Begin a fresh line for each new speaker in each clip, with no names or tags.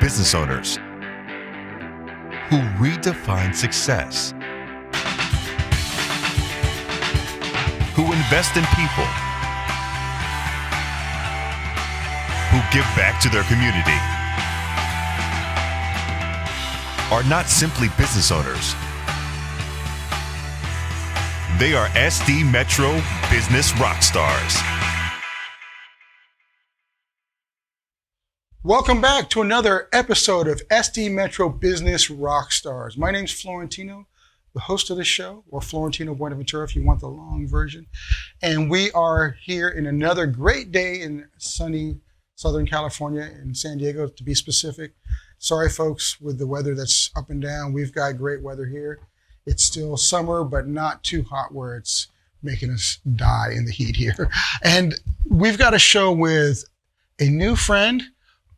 business owners who redefine success, who invest in people, who give back to their community, are not simply business owners. They are SD Metro Business Rock Stars.
Welcome back to another episode of SD Metro Business Rock Stars. My name's Florentino, the host of the show, or Florentino Buenaventura if you want the long version. And we are here in another great day in sunny Southern California, in San Diego to be specific. Sorry folks, with the weather that's up and down, we've got great weather here. It's still summer, but not too hot where it's making us die in the heat here. And we've got a show with a new friend,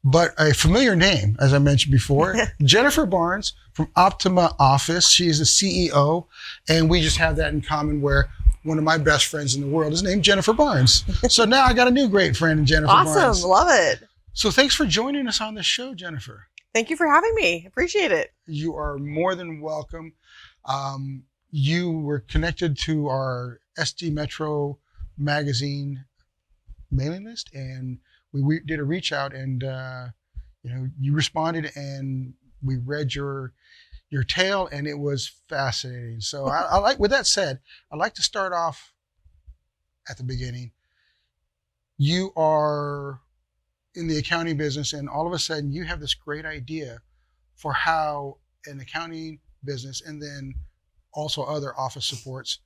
but a familiar name, as I mentioned before, Jennifer Barnes from Optima Office. She is the CEO, and we just have that in common where one of my best friends in the world is named Jennifer Barnes. So now I got a new great friend in Jennifer Barnes.
Awesome, love it.
So thanks for joining us on the show, Jennifer.
Thank you for having me. Appreciate it.
You are more than welcome. You were connected to our SD Metro magazine mailing list, and we did a reach out, and you responded, and we read your tale, and it was fascinating. So I like, with that said, I'd like to start off at the beginning. You are in the accounting business, and all of a sudden you have this great idea for how an accounting business and then also other office supports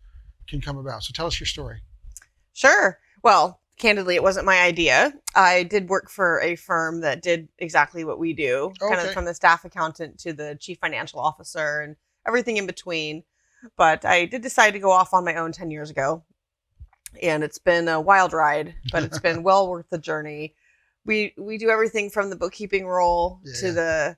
can come about. So tell us your story.
Sure. Well, candidly, it wasn't my idea. I did work for a firm that did exactly what we do, kind of from the staff accountant to the chief financial officer and everything in between. But I did decide to go off on my own 10 years ago. And it's been a wild ride, but it's been well worth the journey. We do everything from the bookkeeping role to the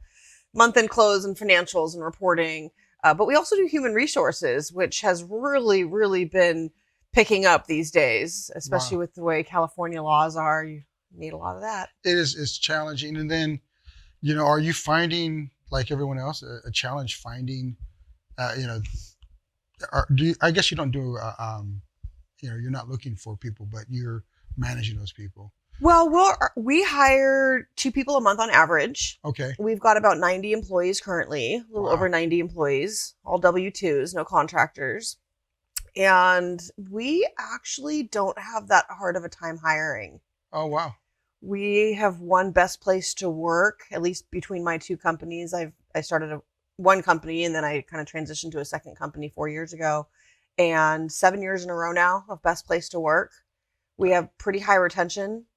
month-end close and financials and reporting. But we also do human resources, which has really, really been picking up these days, especially with the way California laws are. You need a lot of that.
It's challenging. And then, are you finding, like everyone else, a challenge finding, I guess you don't do, you're not looking for people, but you're managing those people.
Well, we hire 2 people a month on average.
Okay.
We've got about 90 employees currently, a little over 90 employees, all W-2s, no contractors. And we actually don't have that hard of a time hiring.
Oh, wow.
We have one best place to work, at least between my 2 companies. I started one company and then I kind of transitioned to a second company 4 years ago. And 7 years in a row now of best place to work. We have pretty high retention.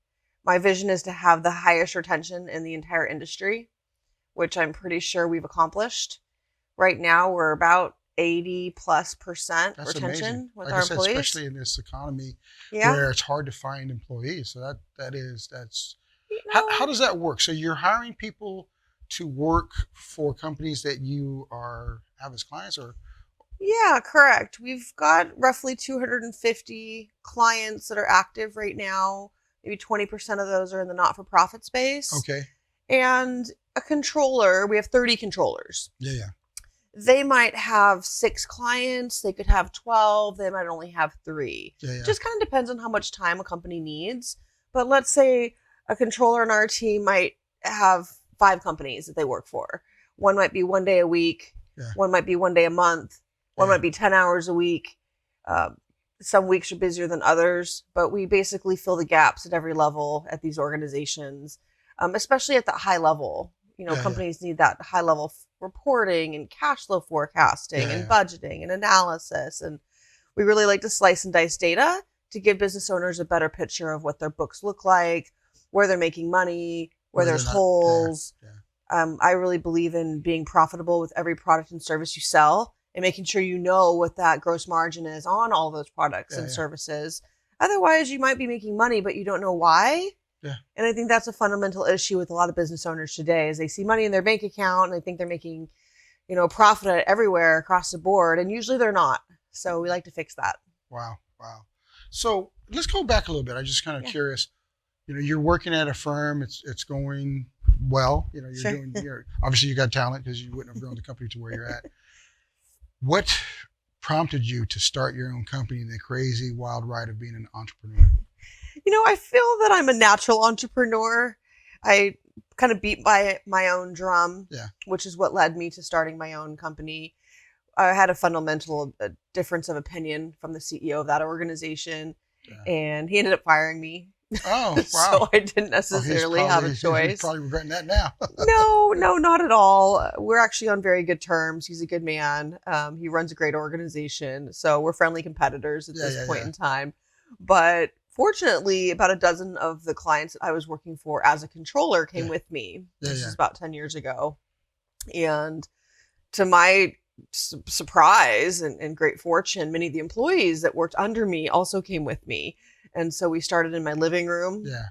My vision is to have the highest retention in the entire industry, which I'm pretty sure we've accomplished. Right now, we're about 80+%
That's
retention
amazing.
with
like
our
I said,
employees.
especially in this economy where it's hard to find employees. So that's how does that work? So you're hiring people to work for companies that you have as clients, or?
Yeah, correct. We've got roughly 250 clients that are active right now. Maybe 20% of those are in the not-for-profit space.
Okay.
And a controller, we have 30 controllers.
Yeah.
They might have 6 clients. They could have 12. They might only have 3.
Yeah.
Just kind of depends on how much time a company needs. But let's say a controller on our team might have 5 companies that they work for. One might be 1 day a week.
Yeah.
One might be 1 day a month. One might be 10 hours a week. Some weeks are busier than others, but we basically fill the gaps at every level at these organizations, especially at the high level. Companies need that high level reporting and cash flow forecasting and budgeting and analysis. And we really like to slice and dice data to give business owners a better picture of what their books look like, where they're making money, where there's holes. I really believe in being profitable with every product and service you sell, and making sure you know what that gross margin is on all those products and services. Otherwise, you might be making money, but you don't know why.
Yeah.
And I think that's a fundamental issue with a lot of business owners today, is they see money in their bank account and they think they're making, profit everywhere across the board. And usually they're not. So we like to fix that.
Wow. So let's go back a little bit. I'm just kind of curious. You're working at a firm. It's going well. You're
Sure.
obviously you got talent because you wouldn't have grown the company to where you're at. What prompted you to start your own company in the crazy wild ride of being an entrepreneur?
I feel that I'm a natural entrepreneur. I kind of beat my own drum, which is what led me to starting my own company. I had a fundamental difference of opinion from the CEO of that organization, and he ended up firing me.
Oh, wow.
So I didn't necessarily have a choice.
He's probably regretting that now.
No, not at all. We're actually on very good terms. He's a good man. He runs a great organization. So we're friendly competitors at this point in time. But fortunately, about a dozen of the clients that I was working for as a controller came with me. This is about 10 years ago. And to my surprise and great fortune, many of the employees that worked under me also came with me. And so we started in my living room.
Yeah.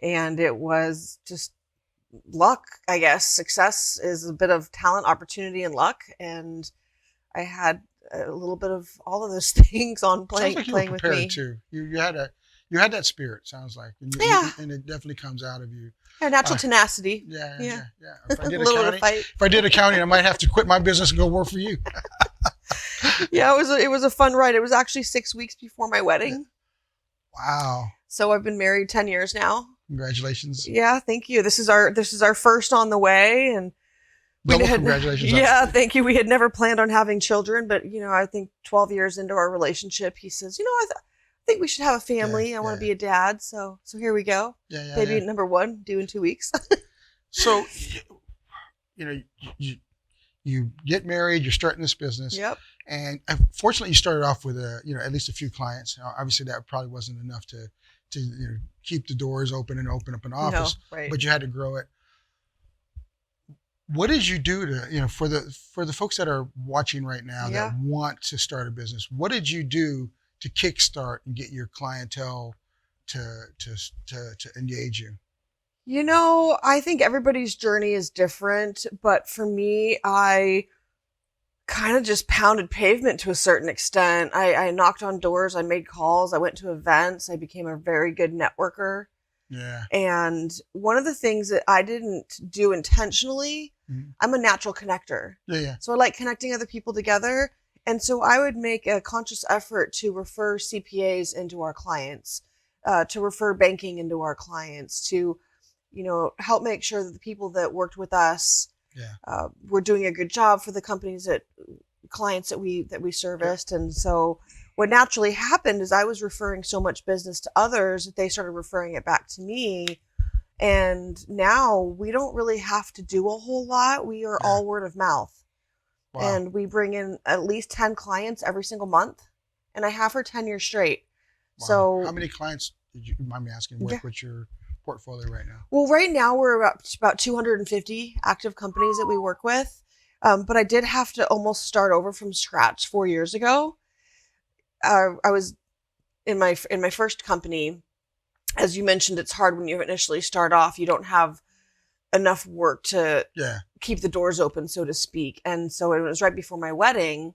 And it was just luck, I guess. Success is a bit of talent, opportunity, and luck. And I had a little bit of all of those things on playing with me.
Too. You had that spirit, sounds like. And it definitely comes out of you.
Yeah, natural tenacity.
Yeah.
If
I did accounting, I might have to quit my business and go work for you.
Yeah, it was a fun ride. It was actually 6 weeks before my wedding.
Wow.
So I've been married 10 years now.
Congratulations.
Yeah, thank you. This is our first on the way, and
congratulations.
Yeah, thank you. We had never planned on having children, but I think 12 years into our relationship, he says, I think we should have a family. I want to be a dad. So here we go. Baby number 1 due in 2 weeks.
So, you get married, you're starting this business.
Yep.
And fortunately, you started off with at least a few clients. Obviously, that probably wasn't enough to keep the doors open and open up an office.
No, right.
But you had to grow it. What did you do to for the folks that are watching right now that want to start a business? What did you do to kickstart and get your clientele to engage you?
I think everybody's journey is different, but for me, I kind of just pounded pavement to a certain extent. I knocked on doors, I made calls, I went to events, I became a very good networker.
Yeah.
And one of the things that I didn't do intentionally, I'm a natural connector.
Yeah.
So I like connecting other people together. And so I would make a conscious effort to refer CPAs into our clients, to refer banking into our clients, to, help make sure that the people that worked with us were doing a good job for the clients that we serviced. And so what naturally happened is I was referring so much business to others that they started referring it back to me. And now we don't really have to do a whole lot. We are all word of mouth.
Wow.
And we bring in at least 10 clients every single month. And I have for 10 years straight.
Wow.
So
how many clients, did you mind me asking, work with your portfolio right now?
Well, right now we're about 250 active companies that we work with. But I did have to almost start over from scratch 4 years ago. I was in my first company. As you mentioned, it's hard when you initially start off. You don't have enough work to keep the doors open, so to speak. And so it was right before my wedding.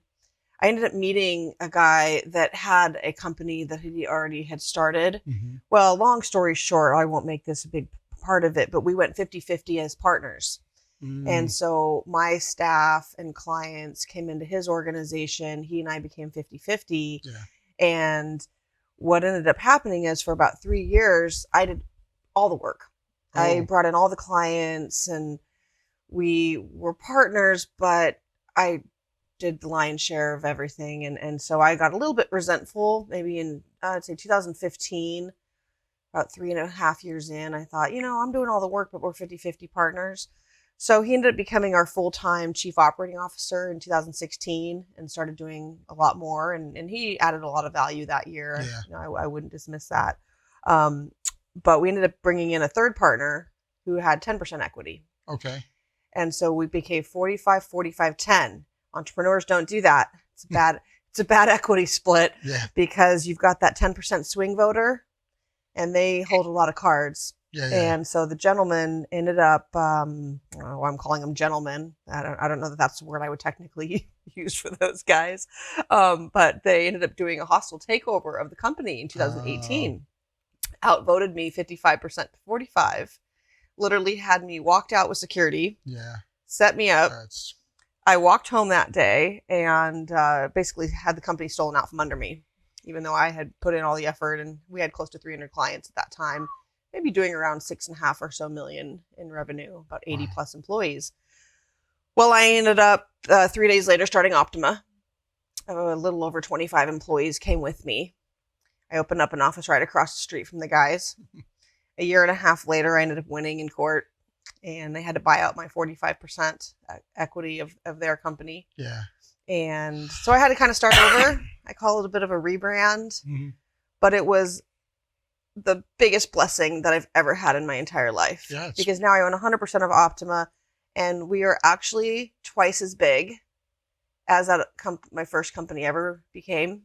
I ended up meeting a guy that had a company that he already had started. Mm-hmm. Well, long story short, I won't make this a big part of it, but we went 50-50 as partners. And so my staff and clients came into his organization. He and I became 50-50. Yeah. And what ended up happening is for about 3 years, I did all the work. Oh. I brought in all the clients and we were partners, but I did the lion's share of everything. And so I got a little bit resentful, maybe in, I'd say 2015, about 3.5 years in. I thought, I'm doing all the work, but we're 50-50 partners. So he ended up becoming our full-time chief operating officer in 2016 and started doing a lot more. And he added a lot of value that year. Yeah. I wouldn't dismiss that. But we ended up bringing in a third partner who had 10% equity.
Okay.
And so we became 45, 45, 10. Entrepreneurs don't do that. It's a bad equity split because you've got that 10% swing voter and they hold a lot of cards. Yeah. And so the gentleman ended up, I'm calling them gentlemen. I don't know that that's the word I would technically use for those guys. But they ended up doing a hostile takeover of the company in 2018. Outvoted me 55% to 45. literally had me walked out with security,
Yeah.
set me up.
That's
I walked home that day and basically had the company stolen out from under me, even though I had put in all the effort, and we had close to 300 clients at that time, maybe doing around 6.5 or so million in revenue, about 80
wow.
plus employees. Well, I ended up 3 days later starting Optima. A little over 25 employees came with me. I opened up an office right across the street from the guys. A year and a half later, I ended up winning in court, and they had to buy out my 45% equity of their company.
Yeah.
And so I had to kind of start over. I call it a bit of a rebrand,
Mm-hmm.
but it was the biggest blessing that I've ever had in my entire life.
Yeah,
because now I own 100% of Optima, and we are actually twice as big as my first company ever became.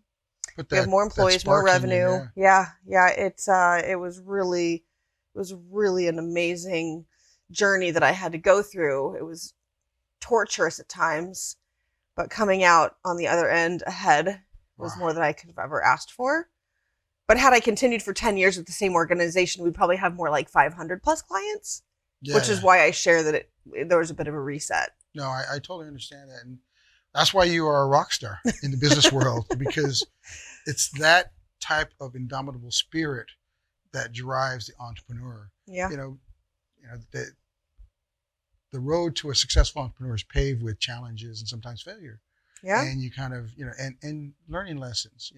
We have more employees, more revenue. Yeah. It was really an amazing journey that I had to go through. It was torturous at times, but coming out on the other end ahead was more than I could have ever asked for. But had I continued for 10 years with the same organization, we'd probably have more like 500 plus clients, which is why I share that there was a bit of a reset.
No, I totally understand that. And that's why you are a rock star in the business world, because it's that type of indomitable spirit that drives the entrepreneur.
Yeah.
The road to a successful entrepreneur is paved with challenges and sometimes failure.
Yeah.
And you kind of, and learning lessons,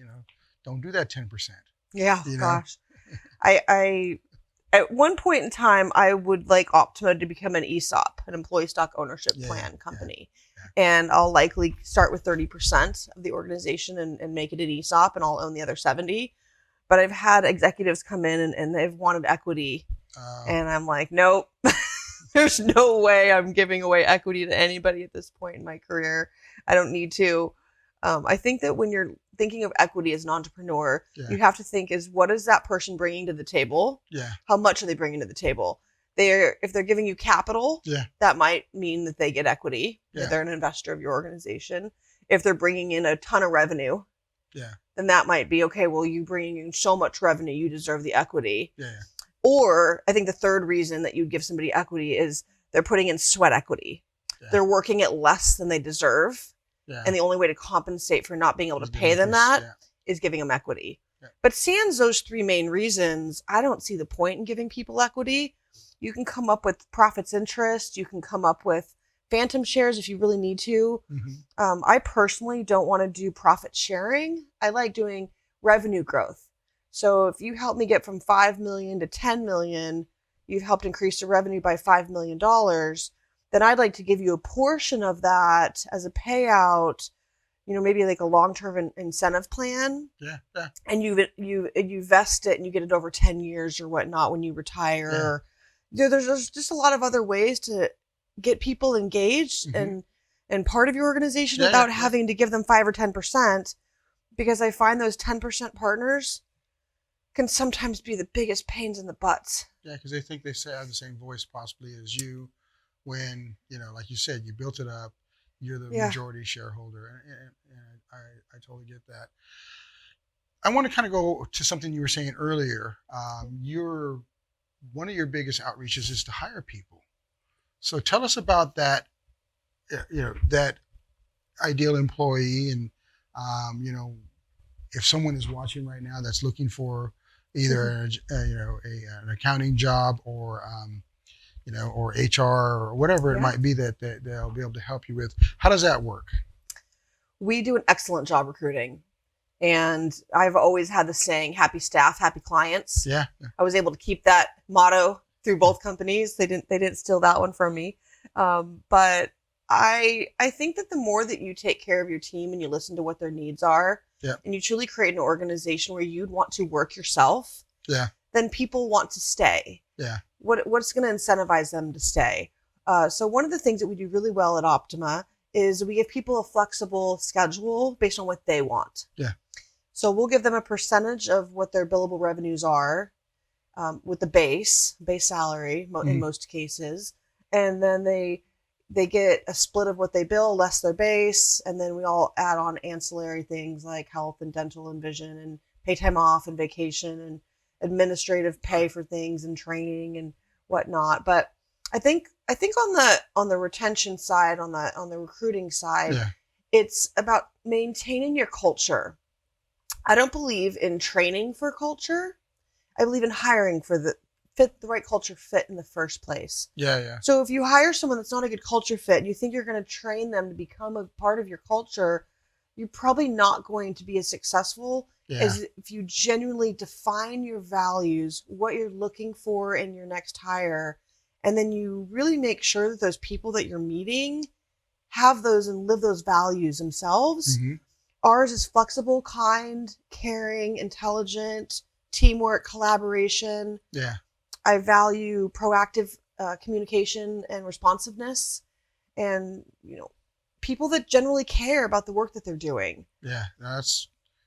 don't do that 10%.
Yeah. Gosh. I at one point in time, I would like Optima to become an ESOP, an employee stock ownership plan company. Yeah. And I'll likely start with 30% of the organization and make it an ESOP, and I'll own the other 70. But I've had executives come in and they've wanted equity. And I'm like, nope, there's no way I'm giving away equity to anybody at this point in my career. I don't need to. I think that when you're thinking of equity as an entrepreneur, you have to think is, what is that person bringing to the table?
Yeah.
How much are they bringing to the table? If they're giving you capital, that might mean that they get equity, that they're an investor of your organization. If they're bringing in a ton of revenue, then that might be, okay, well, you bringing in so much revenue, you deserve the equity.
Yeah.
Or I think the third reason that you'd give somebody equity is they're putting in sweat equity. Yeah. They're working at less than they deserve. Yeah. And the only way to compensate for not being able to pay them that is giving them equity. Yeah. But sans those three main reasons, I don't see the point in giving people equity. You can come up with profits interest. You can come up with phantom shares if you really need to. Mm-hmm. I personally don't want to do profit sharing. I like doing revenue growth. So if you help me get from 5 million to 10 million, you've helped increase the revenue by $5 million. Then I'd like to give you a portion of that as a payout, maybe like a long-term incentive plan. Yeah. And you vest it and you get it over 10 years or whatnot when you retire. Yeah. There's just a lot of other ways to get people engaged and part of your organization without having to give them 5 or 10%, because I find those 10% partners can sometimes be the biggest pains in the butts.
Yeah, because they think they have the same voice possibly as you. When, like you said, you built it up, you're the majority shareholder. And I totally get that. I want to kind of go to something you were saying earlier. One of your biggest outreaches is to hire people. So tell us about that, that ideal employee. And, if someone is watching right now that's looking for either, an accounting job or, or HR or whatever it might be that they'll be able to help you with. How does that work?
We do an excellent job recruiting. And I've always had the saying, happy staff, happy clients. Yeah. I was able to keep that motto through both companies. They didn't steal that one from me. But I think that the more that you take care of your team and you listen to what their needs are, and you truly create an organization where you'd want to work yourself, then people want to stay. Yeah. What's going to incentivize them to stay? So one of the things that we do really well at Optima is we give people a flexible schedule based on what they want. Yeah. So we'll give them a percentage of what their billable revenues are, with the base salary in most cases. And then they get a split of what they bill less their base. And then we all add on ancillary things like health and dental and vision and pay time off and vacation and administrative pay for things and training and whatnot. But I think on the retention side, on the recruiting side,
Yeah.
it's about maintaining your culture. I don't believe in training for culture. I believe in hiring for the right culture fit in the first place.
Yeah. Yeah.
So if you hire someone that's not a good culture fit and you think you're going to train them to become a part of your culture, you're probably not going to be as successful as if you genuinely define your values, what you're looking for in your next hire, and then you really make sure that those people that you're meeting have those and live those values themselves.
Mm-hmm.
Ours is flexible, kind, caring, intelligent, teamwork, collaboration.
Yeah.
I value proactive communication and responsiveness, and people that generally care about the work that they're doing.
Yeah,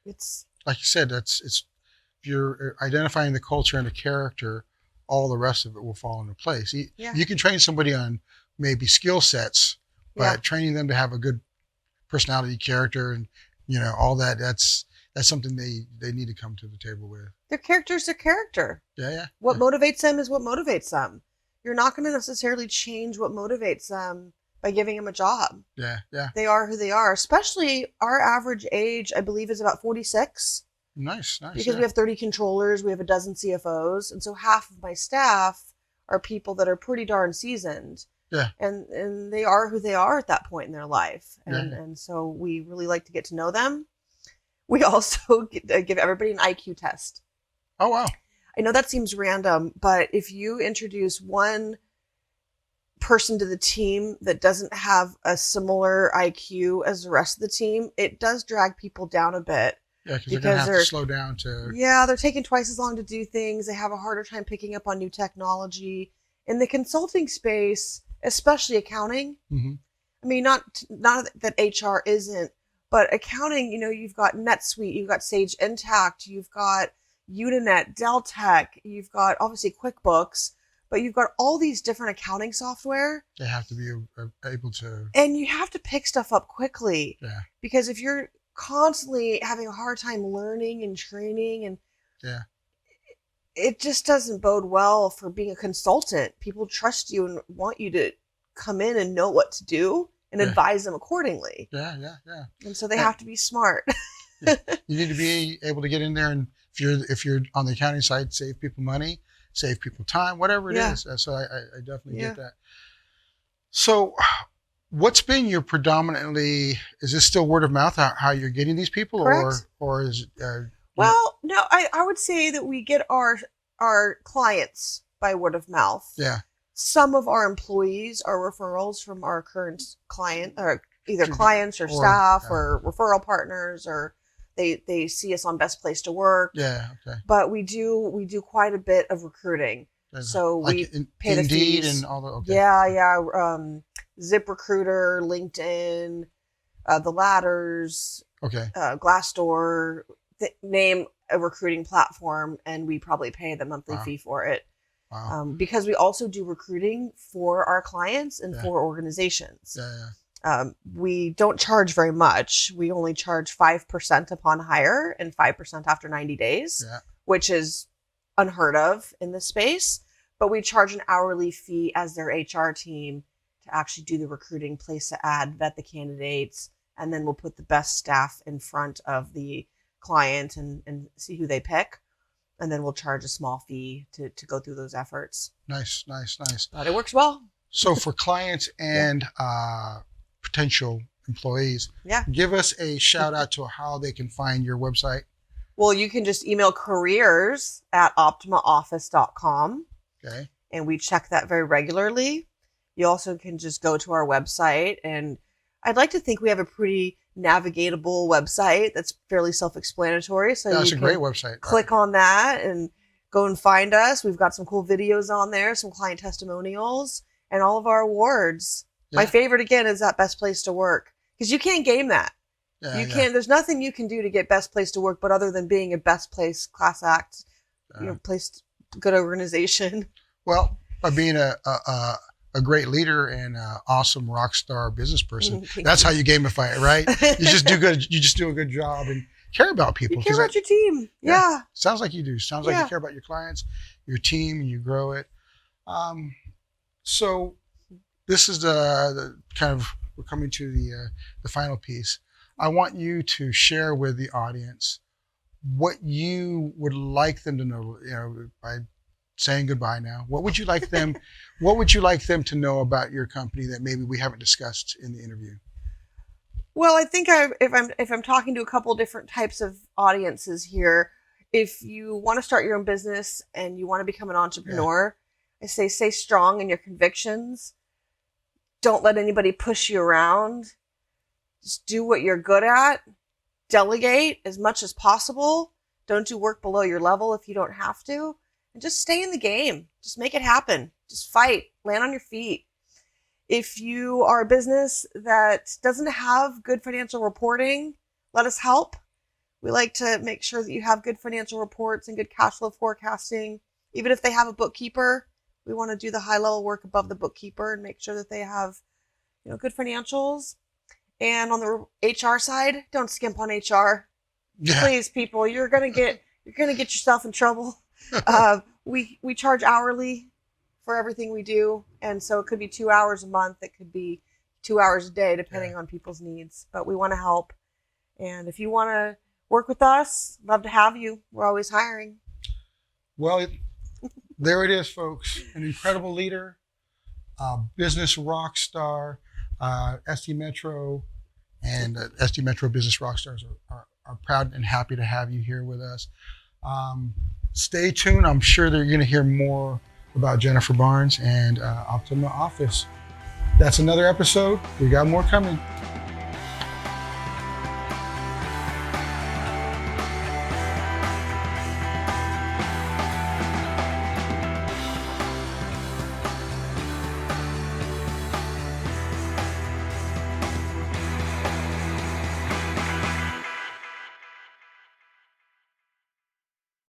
it's like you said. It's if you're identifying the culture and the character, all the rest of it will fall into place. You can train somebody on maybe skill sets, but training them to have a good personality, character, and all that. That's something they need to come to the table with.
Their character's their character.
Yeah.
What motivates them is what motivates them. You're not going to necessarily change what motivates them by giving them a job.
Yeah.
They are who they are. Especially our average age, I believe, is about 46.
Nice.
Because we have 30 controllers, we have a dozen CFOs, and so half of my staff are people that are pretty darn seasoned.
Yeah.
And they are who they are at that point in their life. And so we really like to get to know them. We also give everybody an IQ test.
Oh, wow.
I know that seems random, but if you introduce one person to the team that doesn't have a similar IQ as the rest of the team, it does drag people down a bit.
Yeah, because they're going to have to slow down to...
Yeah, they're taking twice as long to do things. They have a harder time picking up on new technology. In the consulting space, especially accounting,
mm-hmm.
I mean, not that HR isn't, but accounting, you've got NetSuite, you've got Sage Intacct, you've got Uninet, Deltek, you've got obviously QuickBooks, but you've got all these different accounting software.
They have to be able to...
And you have to pick stuff up quickly.
Yeah.
Because if you're constantly having a hard time learning and training, and it just doesn't bode well for being a consultant. People trust you and want you to come in and know what to do and advise them accordingly.
Yeah.
And so they have to be smart.
You need to be able to get in there, and if you're on the accounting side, save people money, save people time, whatever it is. So I definitely get that. So what's been your predominantly, is this still word of mouth, how you're getting these people?
Correct.
Or is it...
Well, no, I would say that we get our clients by word of mouth.
Yeah.
Some of our employees are referrals from our current client, or either clients or staff or referral partners, or they see us on Best Place to Work.
Yeah. Okay.
But we do quite a bit of recruiting. So we pay the
Indeed
fees.
and all the... Okay.
Yeah. ZipRecruiter, LinkedIn, the Ladders, Glassdoor, name a recruiting platform, and we probably pay the monthly fee for it.
Wow.
Because we also do recruiting for our clients and for organizations. We don't charge very much. We only charge 5% upon hire and 5% after 90 days, which is unheard of in this space. But we charge an hourly fee as their HR team to actually do the recruiting, place the ad, vet the candidates, and then we'll put the best staff in front of the client and see who they pick. And then we'll charge a small fee to go through those efforts.
Nice.
But it works well.
So for clients and potential employees, give us a shout out to how they can find your website.
Well, you can just email careers@optimaoffice.com.
Okay.
And we check that very regularly. You also can just go to our website, and I'd like to think we have a pretty navigatable website that's fairly self-explanatory. So
that's a great website.
Click on that and go and find us. We've got some cool videos on there, some client testimonials, and all of our awards. My favorite, again, is that Best Place to Work, because you can't game that. You can't. There's nothing you can do to get Best Place to Work, but other than being a best place, class act, place, good organization. Well,
by being a great leader and an awesome rock star business person, that's how you gamify it, right? You just do good. You just do a good job and care about people.
You care about your team. Yeah.
Sounds like you do. Sounds like you care about your clients, your team, and you grow it. So this is the kind of, we're coming to the final piece. I want you to share with the audience what you would like them to know, by saying goodbye now. What would you like them to know about your company that maybe we haven't discussed in the interview?
Well, I think if I'm talking to a couple different types of audiences here, if you want to start your own business and you want to become an entrepreneur, I say stay strong in your convictions. Don't let anybody push you around. Just do what you're good at. Delegate as much as possible. Don't do work below your level if you don't have to. And just stay in the game. Just make it happen. Just fight. Land on your feet. If you are a business that doesn't have good financial reporting, let us help. We like to make sure that you have good financial reports and good cash flow forecasting. Even if they have a bookkeeper, we want to do the high level work above the bookkeeper and make sure that they have, good financials. And on the HR side, don't skimp on HR.
Yeah.
Please, people, you're gonna get yourself in trouble. We charge hourly for everything we do, and so it could be 2 hours a month, it could be 2 hours a day, depending on people's needs. But we want to help, and if you want to work with us, love to have you. We're always hiring.
Well, there it is, folks. An incredible leader, business rock star. SD Metro and SD Metro Business Rockstars are proud and happy to have you here with us. Stay tuned. I'm sure that you're going to hear more about Jennifer Barnes and Optima Office. That's another episode. We got more coming.